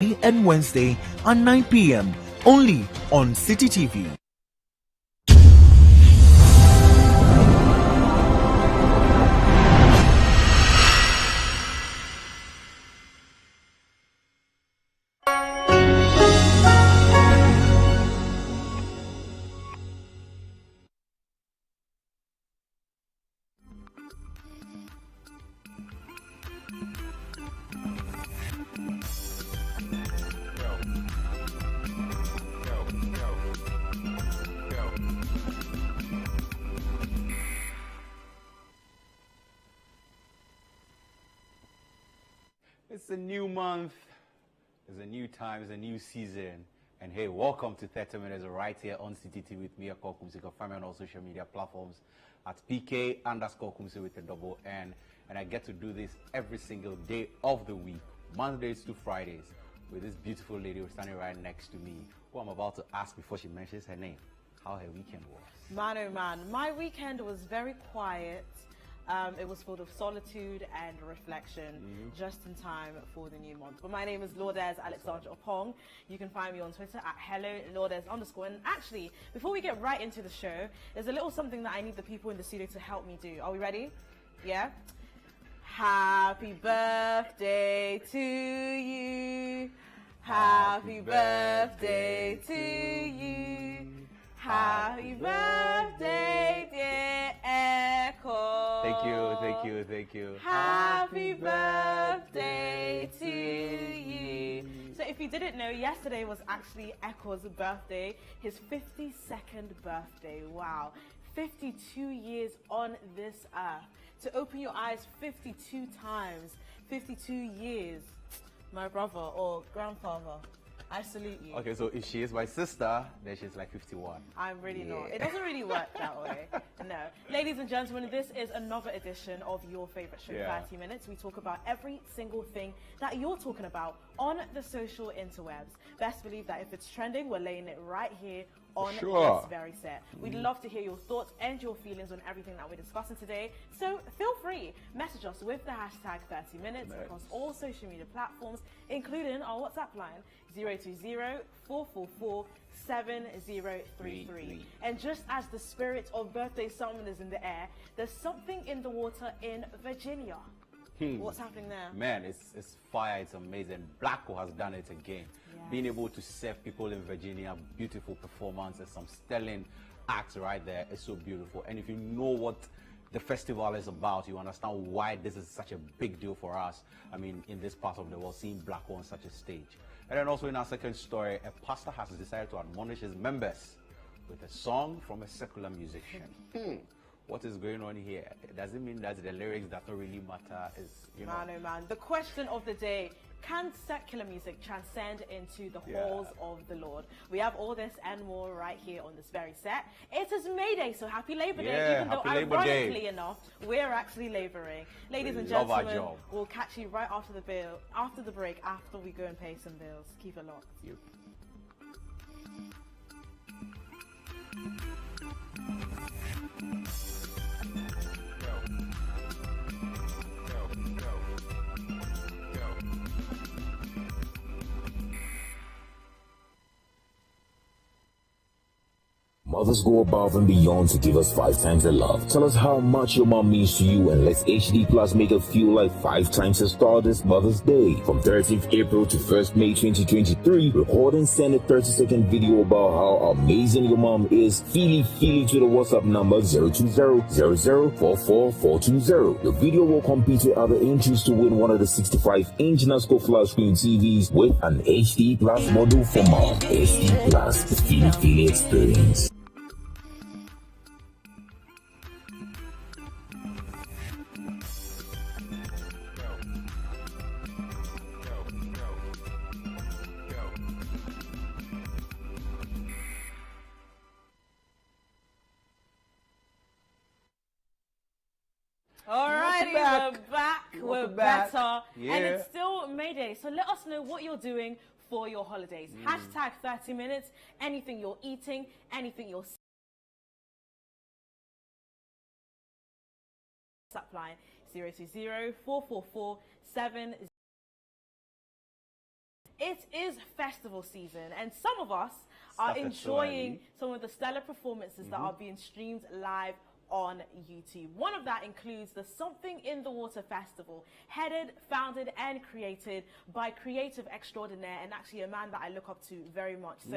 Tuesday and Wednesday at 9 p.m. only on City TV. It's a new month, it's a new time, it's a new season. And hey, welcome to 30 Minutes right here on CTT with me, Akol Kumsi. You can find me on all social media platforms at PK_Kumsi with a double N. And I get to do this every single day of the week, Mondays to Fridays, with this beautiful lady who's standing right next to me, who I'm about to ask before she mentions her name, how her weekend was. Man, oh man, my weekend was very quiet. It was full of solitude and reflection, just in time for the new month. But my name is Lourdes Alexandra Opong. You can find me on Twitter at @HelloLourdes_. And actually, before we get right into the show, there's a little something that I need the people in the studio to help me do. Are we ready? Yeah? Happy birthday to you. Happy birthday to you. Happy birthday, dear Echo. Thank you. Happy birthday to you. So if you didn't know, yesterday was actually Echo's birthday, his 52nd birthday. Wow. 52 years on this earth. To open your eyes 52 times, 52 years. My brother or grandfather, I salute you. Okay, so if she is my sister, then she's like 51. I'm really not. It doesn't really work that way. No. Ladies and gentlemen, this is another edition of your favorite show, 30 Minutes. We talk about every single thing that you're talking about on the social interwebs. Best believe that if it's trending, we're laying it right here on this very set. We'd love to hear your thoughts and your feelings on everything that we're discussing today. So feel free, message us with the hashtag 30 Minutes across all social media platforms, including our WhatsApp line 020-444-7033. And just as the spirit of birthday summer is in the air, there's something in the water in Virginia. What's happening there? Man, it's fire, it's amazing. Blacko has done it again. Yes. Being able to serve people in Virginia, beautiful performances, some sterling acts right there. It's so beautiful. And if you know what the festival is about, you understand why this is such a big deal for us. I mean, in this part of the world, seeing Blacko on such a stage. And then also in our second story, a pastor has decided to admonish his members with a song from a secular musician. What is going on here? Does it mean that the lyrics that don't really matter? Is, you know? Man, oh man. The question of the day, can secular music transcend into the halls of the Lord? We have all this and more right here on this very set. It is May Day, so happy Labor Day, even though ironically enough, we're actually laboring. Ladies and gentlemen, we'll catch you right after the break, after we go and pay some bills. Keep it locked. Yep. Mothers go above and beyond to give us 5 times the love. Tell us how much your mom means to you, and let's HD Plus make it feel like 5 times the star this Mother's Day. From 13th April to 1st May 2023, record and send a 30-second video about how amazing your mom is. Feely to the WhatsApp number 020-0044-420. The video will compete with other entries to win one of the 65-inch NASCO flat screen TVs with an HD Plus module for mom. HD Plus, the Feely experience. Alrighty, we're better, and it's still May Day, so let us know what you're doing for your holidays. Hashtag 30 Minutes, anything you're eating, anything you're line 020-444-7. It is festival season, and some of us are Started so enjoying early. some of the stellar performances that are being streamed live on YouTube. One of that includes the Something in the Water Festival, headed, founded and created by creative extraordinaire and actually a man that I look up to very much so,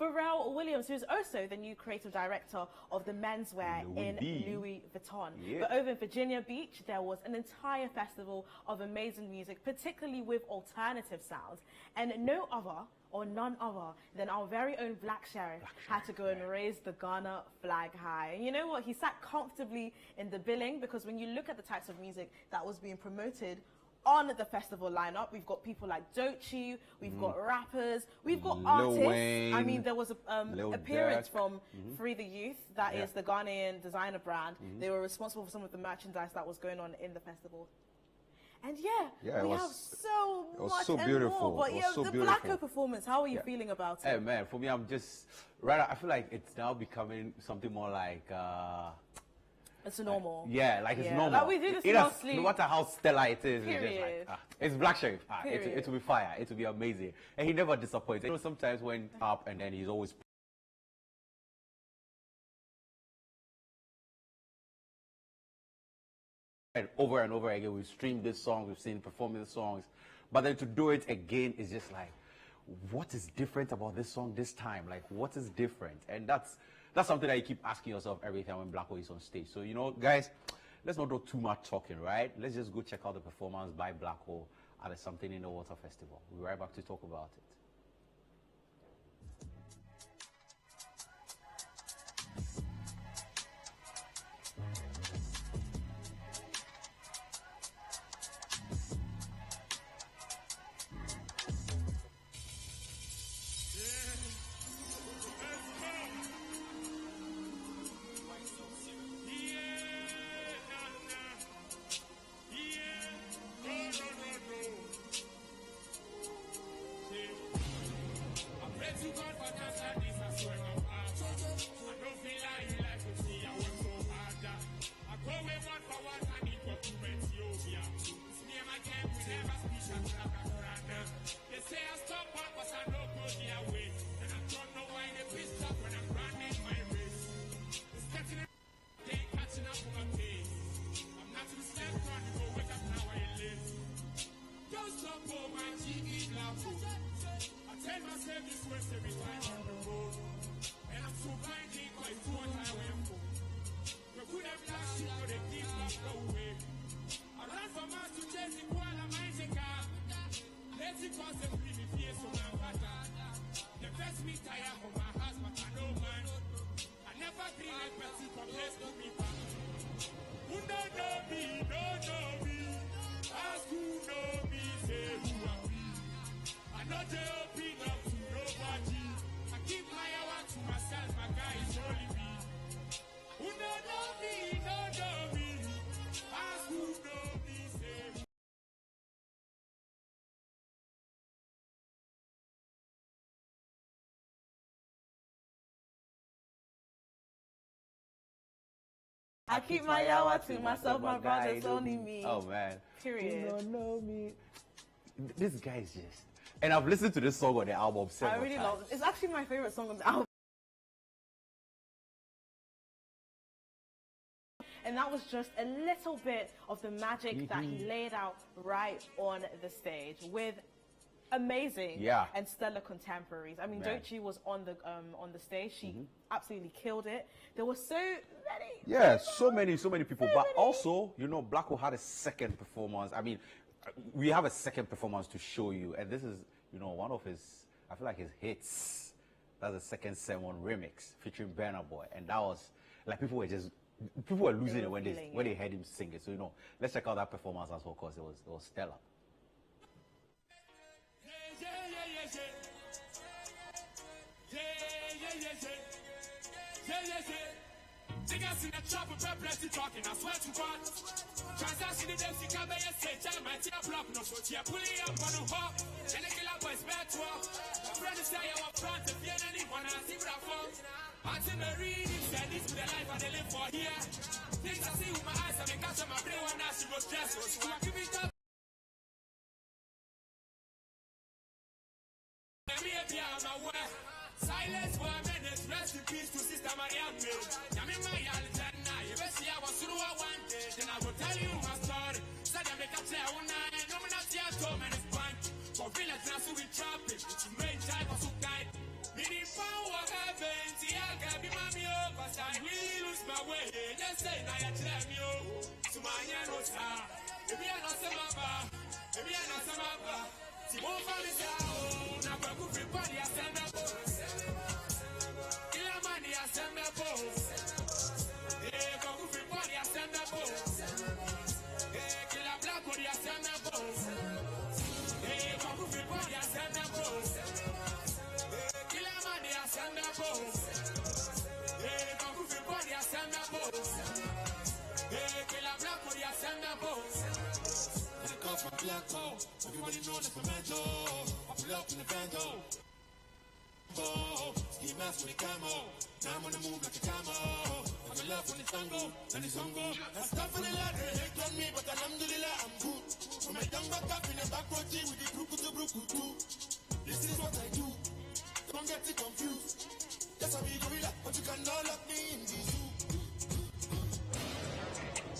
Pharrell Williams, who's also the new creative director of the menswear in Louis Vuitton. Yeah. But over in Virginia Beach, there was an entire festival of amazing music, particularly with alternative sounds, and no other or none other than our very own Black Sheriff had to go and raise the Ghana flag high. And you know what? He sat comfortably in the billing, because when you look at the types of music that was being promoted on the festival lineup, we've got people like Doechii, we've got rappers, we've got Lil artists. I Wayne, mean, there was an Lil appearance Durk. from Free the Youth, that is the Ghanaian designer brand. They were responsible for some of the merchandise that was going on in the festival. And Yeah, it we was- have so it was much so and beautiful. more. But It was yeah, so the beautiful. Blacko performance, how are you feeling about it? Hey man, for me, I'm just I feel like it's now becoming something more like It's normal. yeah, like it's Yeah, normal. like we do this It in our has- sleep. No matter how stellar it is, it's just Period. like it's Black Sheriff. It Period. will be fire. It will be amazing, and he never disappoints. You know, sometimes when up and then he's always and over again. We've streamed this song, we've seen performing the songs, but then to do it again is just like, what is different about this song this time? Like, what is different? And that's something that you keep asking yourself every time when Blacko is on stage. So, you know, guys, let's not do too much talking, right? Let's just go check out the performance by Blacko at the Something in the Water Festival. We'll be right back to talk about it. I keep my yawa to myself, my brothers, only me. Oh man. Period. You don't know me. This guy is just. And I've listened to this song on the album I several really times. love it. It's actually my favorite song on the album. And that was just a little bit of the magic that he laid out right on the stage with amazing and stellar contemporaries. I mean, Man. Doechii was on the stage. She absolutely killed it. There were so many. Yeah, so many people. But also, you know, Blacko had a second performance. I mean, we have a second performance to show you. And this is, you know, one of his, I feel like his hits. That's the Second Sermon remix featuring Burna Boy. And that was, like, people were losing it when they heard him sing it. So, you know, let's check out that performance as well, because it was stellar. Niggas in the chopper, plenty talking, I swear to God. Transaction in them, see, come here, say, tell my tear block, no, so tear, pull it up on the hop. And the killer boys, bad to up. Friend is say, I'm front, if you don't need one, I see what I found. Auntie Mary, said this with the life and they live for here. Things I see with my eyes, I make catch on my brain, one now she go stress, so I give it up. baby, I'm aware. Silence for a minute, rest in peace to Sister Mariam. Yamima Yaltana, you best see I was through one day, then I will tell you my story. Said I make a tell one night, no one has yet told me this point. For village now, so we chop it, it's main type of guide. Meaning power heaven, see I can be mommy over, I really lose my way. Let's say I tell you, to my no star. Maybe I know some of maybe I know some of see one for this out, now we're good for body, I send up. Kill a money, I send up. Yeah, go good for body, I send up. Yeah, kill a black body, I send up. Yeah, go good for body, I send up. Kill a money, I send up. Yeah, go good for body, I send up. Yeah, kill a black body, I send up. From black hole, everybody know the pimento. I pull up in the bando. Oh, ski mask with a camo. Now I'm on the move like a camo. I'm in love when it's tango, and it's hongo. That's tough for the lad, they hate on me, but alhamdulillah, I'm good. From my young back up in the back road, with the group to bruku. This is what I do. Don't get it confused. Yes, I'm a gorilla, but you cannot lock me in the zoo.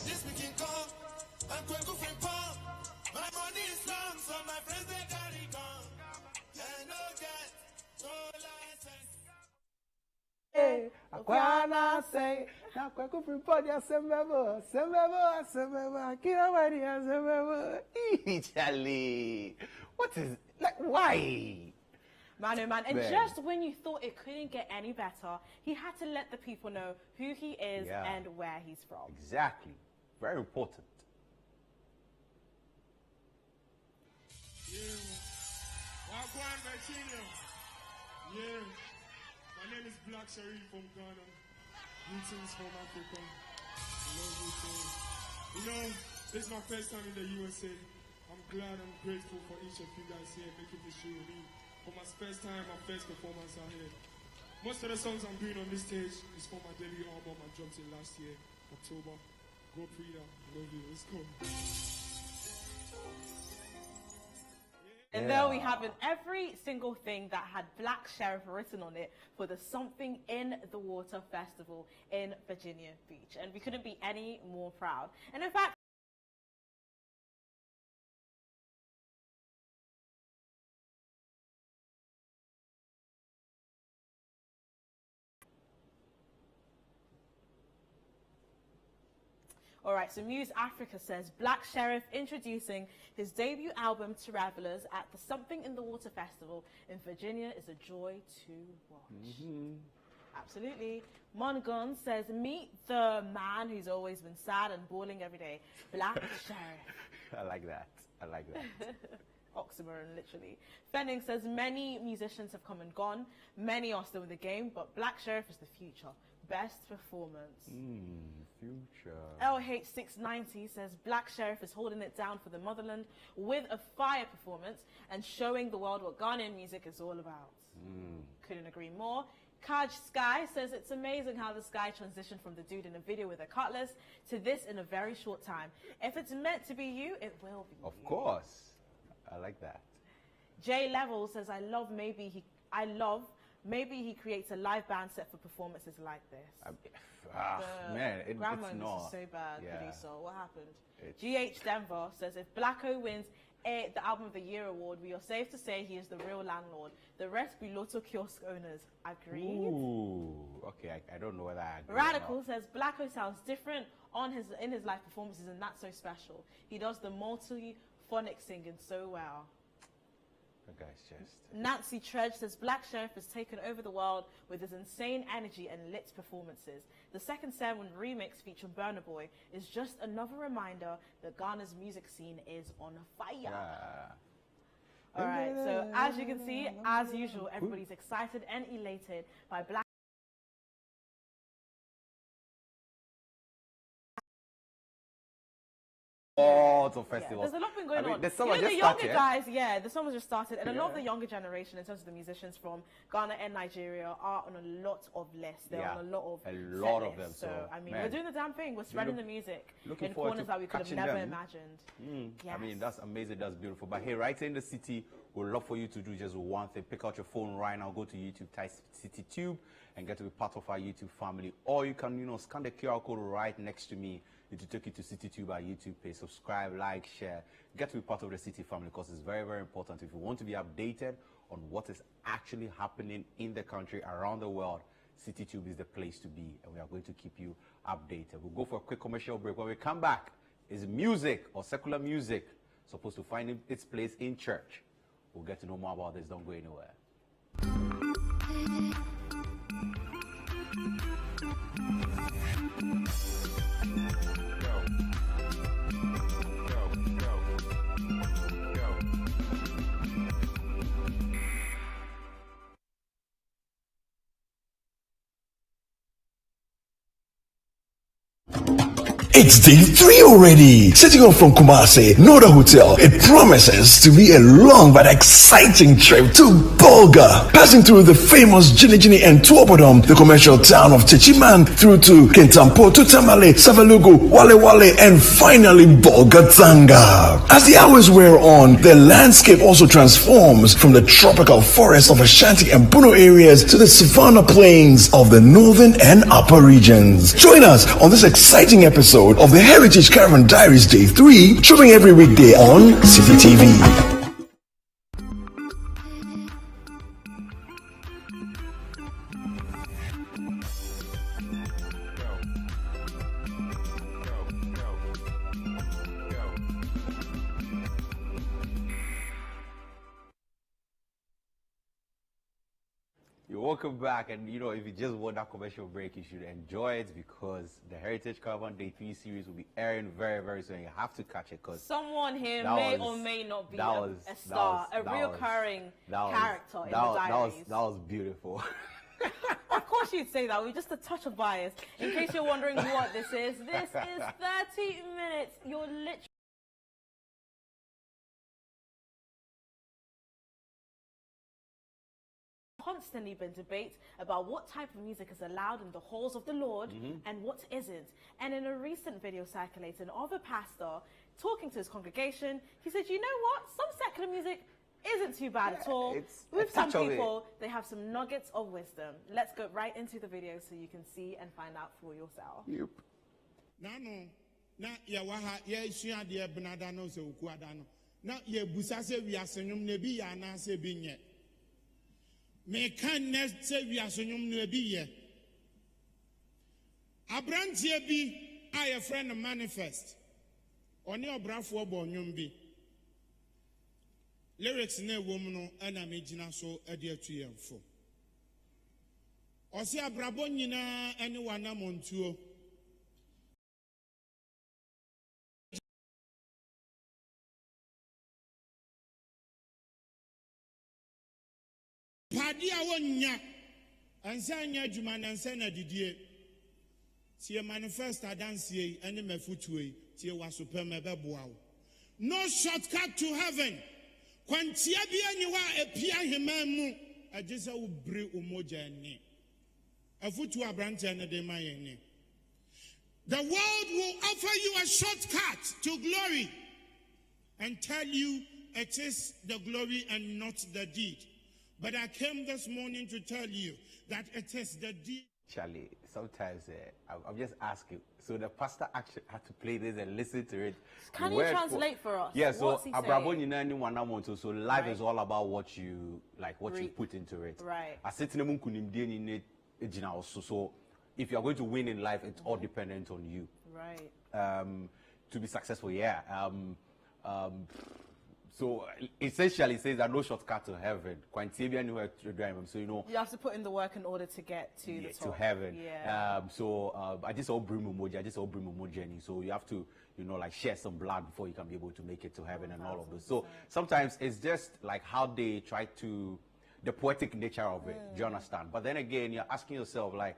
This we can call, I'm going to frame palm. My money is long, so my friends they carry gun. And no get, no license. Hey, Aquana say, now Quaco Prepody, assemble, Akira Wadi, assemble. Charlie, what is, like, why? Man, oh man. And Man. just when you thought it couldn't get any better, he had to let the people know who he is Yeah. and where he's from. Exactly. Very important. Yeah. Wagwan Virginia. Yeah. My name is Black Sharif from Ghana. Greetings from Africa. I love you too. You know, this is my first time in the USA. I'm glad and grateful for each of you guys here making this show with me. For my first time, my first performance out here. Most of the songs I'm doing on this stage is for my debut album I dropped in last year, October. Go Prida, love you. Let's go. And there we have it, every single thing that had Black Sheriff written on it for the Something in the Water Festival in Virginia Beach. And we couldn't be any more proud. And in fact, all right, so Muse Africa says Black Sheriff introducing his debut album Travelers at the Something in the Water Festival in Virginia is a joy to watch. Absolutely. Mongon says meet the man who's always been sad and bawling every day, Black Sheriff. I like that. I like that. Oxymoron, literally. Fenning says many musicians have come and gone, many are still in the game, but Black Sheriff is the future. Best performance. Future. LH690 says Black Sheriff is holding it down for the motherland with a fire performance and showing the world what Ghanaian music is all about. Couldn't agree more. Kaj Sky says it's amazing how this guy transitioned from the dude in a video with a cutlass to this in a very short time. If it's meant to be you, it will be Of you. course. I like that. J Level says I love maybe he creates a live band set for performances like this. Man, it's Grammar in this not. is so bad, Yeah. producer. What happened? It's- GH Denver says if Blacko wins the Album of the Year award, we are safe to say he is the real landlord. The rest be Lotto kiosk owners. Agreed? Ooh. Okay, I don't know whether I agree or Radical not. says Blacko sounds different in his live performances, and that's so special. He does the multi-phonic singing so well. That guy's just... Nancy Tredge says Black Sheriff has taken over the world with his insane energy and lit performances. The Second Sermon remix featuring Burna Boy is just another reminder that Ghana's music scene is on fire. Yeah. All right, so as you can see, as usual, everybody's excited and elated by Black lots of Yeah, festivals. there's a lot been going I mean, on. the summer the just younger started. guys, the summer just started, and a lot of Yeah. the younger generation, in terms of the musicians from Ghana and Nigeria, are on a lot of lists. They're Yeah, on a lot of a set lot of lists. them, so, I mean, man, we're doing the damn thing. We're spreading look- the music looking in forward corners to that we could have catching never them. imagined. I Yes. mean, that's amazing. That's beautiful. But hey, right here in the city, we'd love for you to do just one thing. Pick out your phone right now, go to YouTube, type CityTube, and get to be part of our YouTube family. Or you can, scan the QR code right next to me. It will take you to CityTube, our YouTube page. Subscribe, like, share. Get to be part of the City family because it's very, very important. If you want to be updated on what is actually happening in the country, around the world, CityTube is the place to be, and we are going to keep you updated. We'll go for a quick commercial break. When we come back, is music or secular music supposed to find its place in church? We'll get to know more about this. Don't go anywhere. It's day 3 already. Setting off from Kumasi, Noda Hotel. It promises to be a long but exciting trip to Bolga. Passing through the famous Jinijini and Tuobodom, the commercial town of Techiman, through to Kentampo, Tutamale, Savalugu, Wale Wale, and finally Bolga Tanga. As the hours wear on, the landscape also transforms from the tropical forests of Ashanti and Puno areas to the savanna plains of the northern and upper regions. Join us on this exciting episode of the Heritage Caravan Diaries Day 3, showing every weekday on City TV. You're welcome back, and if you just want that commercial break, you should enjoy it because the Heritage Caravan Day 3 series will be airing very, very soon. You have to catch it because Someone here that may was- or may not be that a was- star, that a was- reoccurring that was- character in that the was- diaries. That was beautiful. Of course you'd say that, with just a touch of bias. In case you're wondering what this is 30 minutes. You're literally constantly been debate about what type of music is allowed in the halls of the Lord and what isn't. And in a recent video circulating of a pastor talking to his congregation, he said, you know what? Some secular music isn't too bad at all. it's a With some touch of it. people, they have some nuggets of wisdom. Let's go right into the video so you can see and find out for yourself. Nano, na ya waha ya isu adeɛ benada no sɛ oku ada no na ya busa sɛ wiase nwom na bi yɛ anaasɛ bi nyɛ meka nnɛ sɛ wiase nwom na bi yɛ aberanteɛ bi a yɛfrɛ no manifest ɔne ɔbrafoɔ bɔ nwom bi lyrics na ɛwɔ mu no ɛna megyina so ɛde atu yɛn fo ɔse abrabɔ nyinaa ɛne wanamontuo padi a wonya ansa nya adwuma na nsa na didie tie manifest adansie yi ene mafutuo yi tie wasopem ebeboa wo no shortcut to heaven kwantia bi ani wa epia heman mu agisa wo bre omoja ni afutu abrante ne de mayen ni. The world will offer you a shortcut to glory and tell you it is the glory and not the deed. But I came this morning to tell you that it is the deed. Charlie, sometimes I'm just asking. So the pastor actually had to play this and listen to it. Can you word translate for us? Yeah, so What's he Abrabo saying? nyina ni wanamonto. So life Right. is all about what you Reap. put into it. Right. Asetine mu nkunimdie ni ne ejina also. So if you are going to win in life, it's all dependent on you. Right. To be successful, yeah. So essentially, it says that no shortcut to heaven. Quantibia anywhere to drive. So You have to put in the work in order to get to the top. to heaven. Yeah. I just all bring emoji. I just all bring emoji journey. So you have to, like share some blood before you can be able to make it to heaven and all of those. So sometimes it's just like how they try to, the poetic nature of it. Do you understand? But then again, you're asking yourself like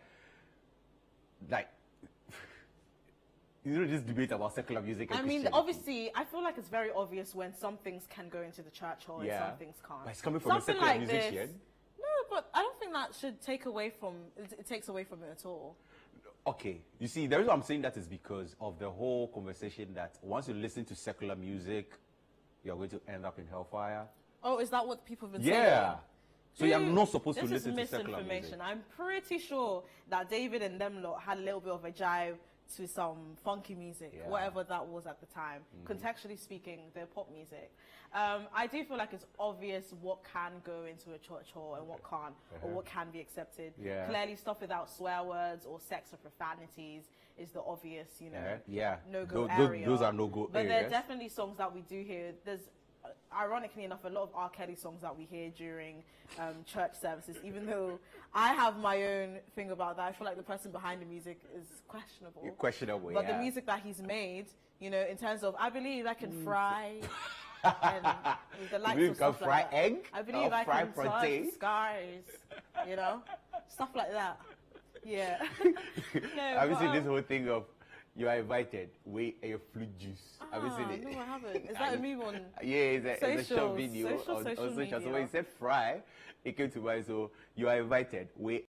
this debate about secular music and I mean, Christianity. obviously, I feel like it's very obvious when some things can go into the church hall and some things can't. But it's coming from Something a secular like musician. this. No, but I don't think that should take away from it takes away from it at all. Okay, you see, the reason I'm saying that is because of the whole conversation that once you listen to secular music, you're going to end up in hellfire. Oh, is that what people have been saying? Yeah. So you're not supposed to This is listen to secular music. misinformation. I'm pretty sure that David and them lot had a little bit of a jive to some funky music, Yeah. whatever that was at the time. Contextually speaking, they're pop music. I do feel like it's obvious what can go into a church hall and what can't, or what can be accepted. Yeah. Clearly, stuff without swear words or sex or profanities is the obvious, no-go area. Those are no-go But there areas. are definitely songs that we do hear. There's ironically enough, a lot of R. Kelly songs that we hear during church services, even though I have my own thing about that. I feel like the person behind the music is questionable. Questionable, But yeah. the music that he's made, in terms of, I believe I can fry and with the likes believe of you can stuff fry like that. egg I believe or I fry can protein? touch skies, stuff like that. Yeah. Have you seen this whole thing of you are invited, wait a fruit juice? Have you seen it? No, I haven't. Is that a meme on? Yeah, it's a short Socials, video social on social. media. So when he said fry, it came to mind. So you are invited, wait.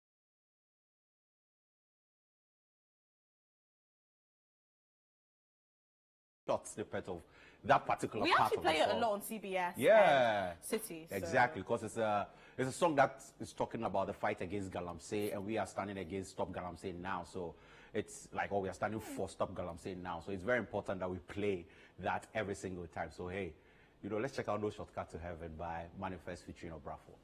Short snippet of that particular We part actually of the play it a song. lot on CBS. Yeah, and City. So. Exactly, because it's a song that is talking about the fight against Galamsey, and we are standing against Stop Galamsey now. So it's like, we are standing for Stop Galamsey now. So it's very important that we play that every single time. So hey, let's check out No Shortcut to Heaven by Manifest featuring Obrafo.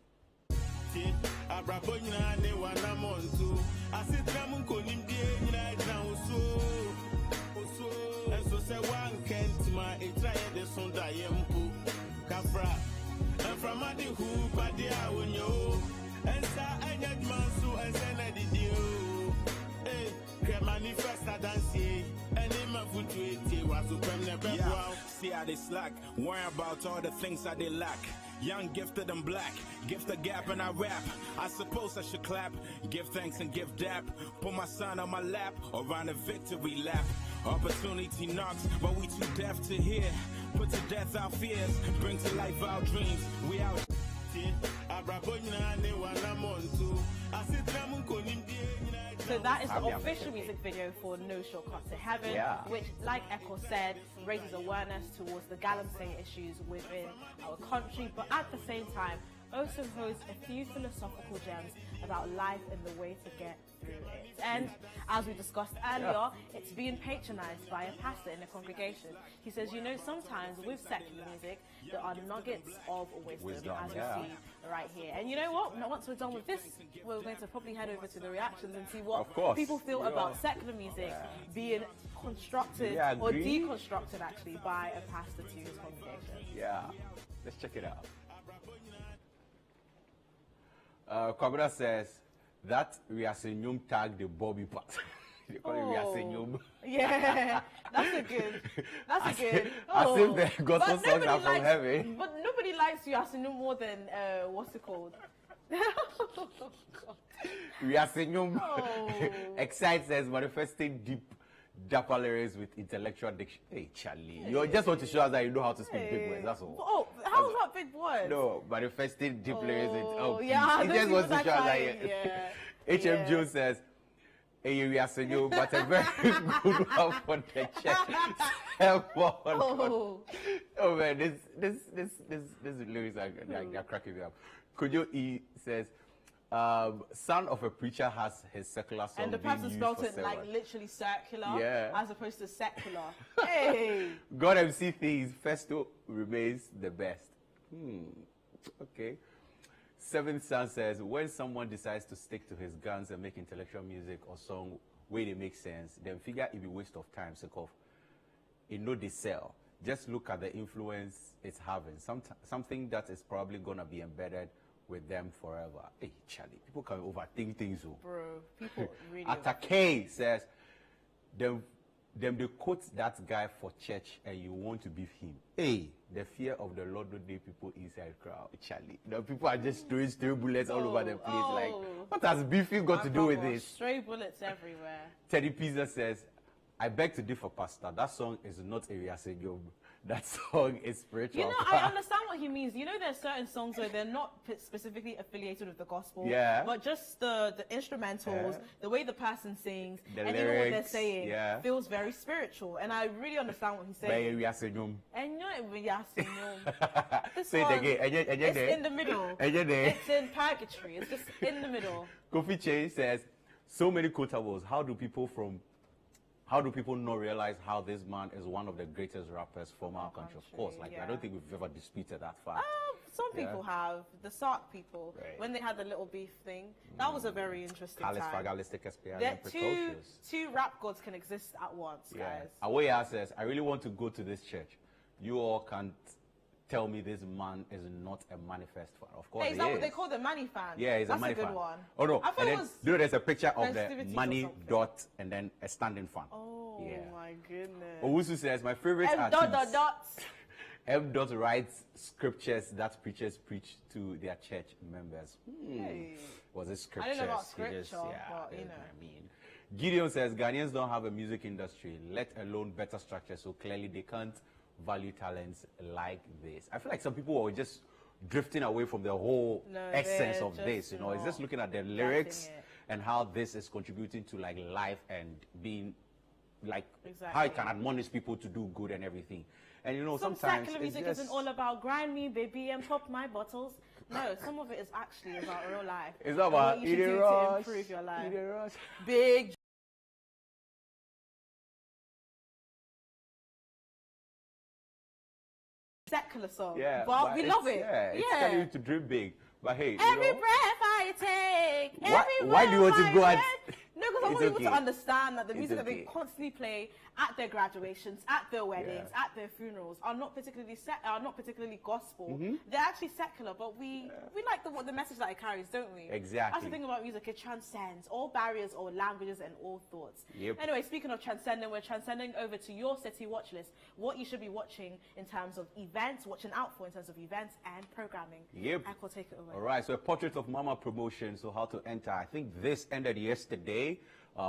See how they slack, worry about all the things that they lack. Young, gifted, and black, gift the gap and I rap. I suppose I should clap, give thanks and give dap. Put my son on my lap, or run a victory lap. Opportunity knocks, but we too deaf to hear. Put to death our fears, bring to life our dreams. We out. So that is the official music video for No Shortcut to Heaven, which, like Echo said, raises awareness towards the Galamsey issues within our country, but at the same time also holds a few philosophical gems about life and the way to get through it. And as we discussed earlier, it's being patronized by a pastor in the congregation. He says, sometimes with secular music, there are nuggets of wisdom as we see right here. And you know what? Now, once we're done with this, we're going to probably head over to the reactions and see what people feel about secular music being constructed or deconstructed, actually, by a pastor to his congregation. Yeah, let's check it out. Kwabena says that Riasenyum tag the Bobby part. They call it Riasenyum. Yeah, that's a good. As if the gospel songs are from heaven. But nobody likes Riasenyum more than what's it called? Riasenyum excites us, manifesting deep, dapper lyrics with intellectual diction. Hey, Charlie, you just want to show us that you know how to speak big words. That's all. Oh, how's that big word? No, manifesting deep lyrics with yeah, he just wants to show us that. yeah. H.M. Jones says, "Hey, Riasenyum, but a very good one for the church." Oh man, this lyrics are cracking me up. Kujo E says, son of a preacher has his secular song. And the being person used spelled for it like several. literally circular as opposed to secular. Hey! God MC things, Festo remains the best. Okay. Seventh Son says, when someone decides to stick to his guns and make intellectual music or song where they make sense, then figure it be waste of time, sake of it no they sell. Just look at the influence it's having. Something that is probably gonna be embedded with them forever. Hey, Charlie, people can overthink things. Bro, people really. Atake says, them they quote that guy for church and you want to beef him. Hey, the fear of the Lord don't need people inside crowd. Charlie, the people are just throwing stray bullets all over the place. Like, what has beefing got to do with this? Stray bullets everywhere. Teddy Pizza says, I beg to differ, Pastor. That song is not Area Senyom. That song is spiritual. You know, I understand what he means. You know, there's certain songs where they're not specifically affiliated with the gospel. Yeah. But just the instrumentals, the way the person sings, The and even what they're lyrics, saying yeah. feels very spiritual. And I really understand what he's By saying. Area Senyom. And you know, this Say it one, again. it's in the middle. Ejede. It's in purgatory. It's just in the middle. Kofi Chain says, so many quotables. How do people not realize how this man is one of the greatest rappers from our country? Of course, like yeah. I don't think we've ever disputed that fact. Some people have. The Sark people, Right. when they had the little beef thing, that was a very interesting Alice time. Fagalistic SPI There- and two precocious. rap gods can exist at once, Yeah. guys. Awoya says, I really want to go to this church. You all can't tell me this man is not a manifest fan. Of course, Hey, is he that is. what they call the money fan? Yeah, he's That's a money good fan. one. Oh no, I thought and it then was you know there's a picture of the festivities or money something. dot and then a standing fan. Oh Yeah. my goodness. Owusu says my favorite M artist. dots. M. Dot writes scriptures that preachers preach to their church members. Hey. Was it I scriptures? don't know about He scripture, but, you that's know. what I mean. Gideon says Ghanaians don't have a music industry, let alone better structure, so clearly they can't value talents like this. I feel like some people are just drifting away from the whole No, essence they're of just this. You know, it's not just looking at the lyrics it. and how this is contributing to like life and being like how Exactly. it can admonish people to do good and everything. And you know, Some sometimes secular it's music just, isn't all about grind me, baby, and pop my bottles. No, some of it is actually about real life. It's not and what about you should eating do to rush, improve your life. eating rush. Big secular song. Yeah, but we it's- love it. Yeah, it's telling you to dream big. But hey, Every you know, breath I take. why do you want to go and- No, because I It's want people okay. to understand that the It's music that they okay. constantly play at their graduations, at their weddings, at their funerals are not particularly gospel. Mm-hmm. They're actually secular, but we like the message that it carries, don't we? Exactly. That's the thing about music; it transcends all barriers, all languages, and all thoughts. Yep. Anyway, speaking of transcending, we're transcending over to your city watch list. What you should be watching in terms of events, watching out for in terms of events and programming. Yep. Echo, take it away. All right, so a portrait of Mama promotion. So how to enter? I think this ended yesterday.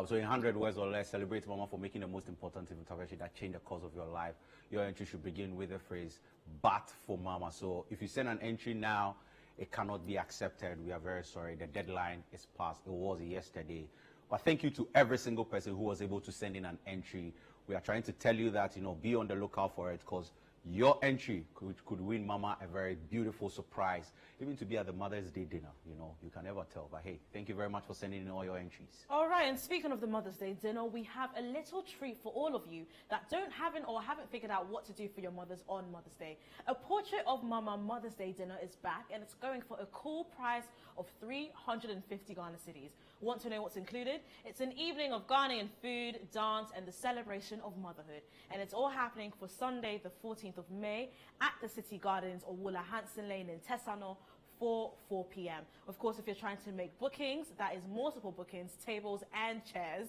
So in 100 words or less, celebrate Mama for making the most important intervention that changed the course of your life. Your entry should begin with the phrase, "Bat for Mama." So if you send an entry now, it cannot be accepted. We are very sorry. The deadline is past. It was yesterday. But thank you to every single person who was able to send in an entry. We are trying to tell you that, you know, be on the lookout for it, because your entry could win Mama a very beautiful surprise, even to be at the Mother's Day dinner. You know, you can never tell. But hey, thank you very much for sending in all your entries. All right, and speaking of the Mother's Day dinner, we have a little treat for all of you that haven't figured out what to do for your mothers on Mother's Day. A portrait of Mama Mother's Day dinner is back, and it's going for a cool price of 350 Ghana cedis. Want to know what's included? It's an evening of Ghanaian food, dance, and the celebration of motherhood. And it's all happening for Sunday, the 14th of May at the City Gardens or Wula Hanson Lane in Tessano, 4 p.m. Of course, if you're trying to make bookings, that is multiple bookings, tables and chairs,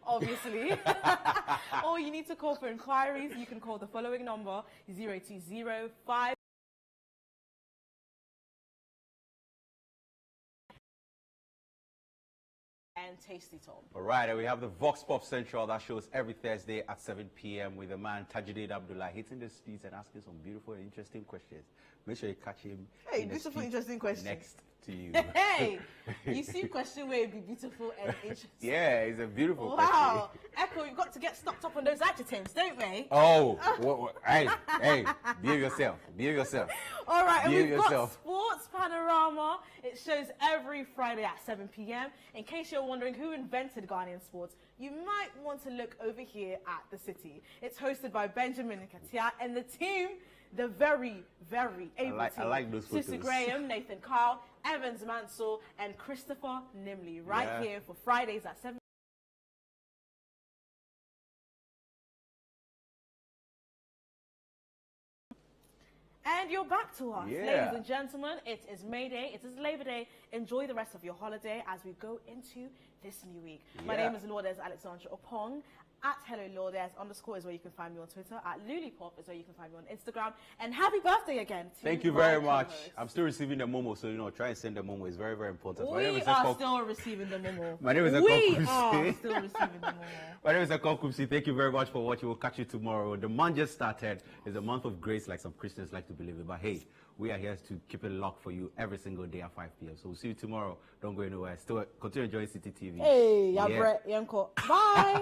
obviously. Or you need to call for inquiries. You can call the following number, 0205. And Tasty Tom. All right, and we have the Vox Pop Central that shows every Thursday at 7 p.m. with the man Tajuddin Abdullah hitting the streets and asking some beautiful and interesting questions. Make sure you catch him. Hey, in the beautiful, street interesting question. next to you. Hey, you see question where it be beautiful and interesting. Yeah, it's a beautiful Wow, question. Echo, you've got to get stocked up on those adjectives, don't we? Oh, hey, behave yourself. Behave yourself. All right, and Behave we've yourself. got Sports Panorama. It shows every Friday at 7 p.m. In case you're wondering who invented Ghanaian sports, you might want to look over here at the city. It's hosted by Benjamin Nkatia and the team, the very, very able I team. like those Sissy photos. Graham, Nathan Carl, Evans Mansell, and Christopher Nimley right Yeah. here for Fridays at 7. And you're back to us, Yeah. ladies and gentlemen. It is May Day. It is Labor Day. Enjoy the rest of your holiday as we go into this new week. My Yeah. name is Lourdes Alexandra Opong. at Hello Lourdes _ is where you can find me on Twitter. At Lulipop is where you can find me on Instagram. And happy birthday again to Thank you my very much. co-host. I'm still receiving the Momo, so try and send the Momo. It's very, very important. We are still receiving the Momo. My name is We Akon are Kumsi. still receiving the Momo. My name is Akon Kumsi. Thank you very much for watching. We'll catch you tomorrow. The month just started. It's a month of grace, like some Christians like to believe it. But hey, we are here to keep it locked for you every single day at 5 p.m. So we'll see you tomorrow. Don't go anywhere. Still continue enjoying City TV. Hey, Yeah. Yanko. Bye.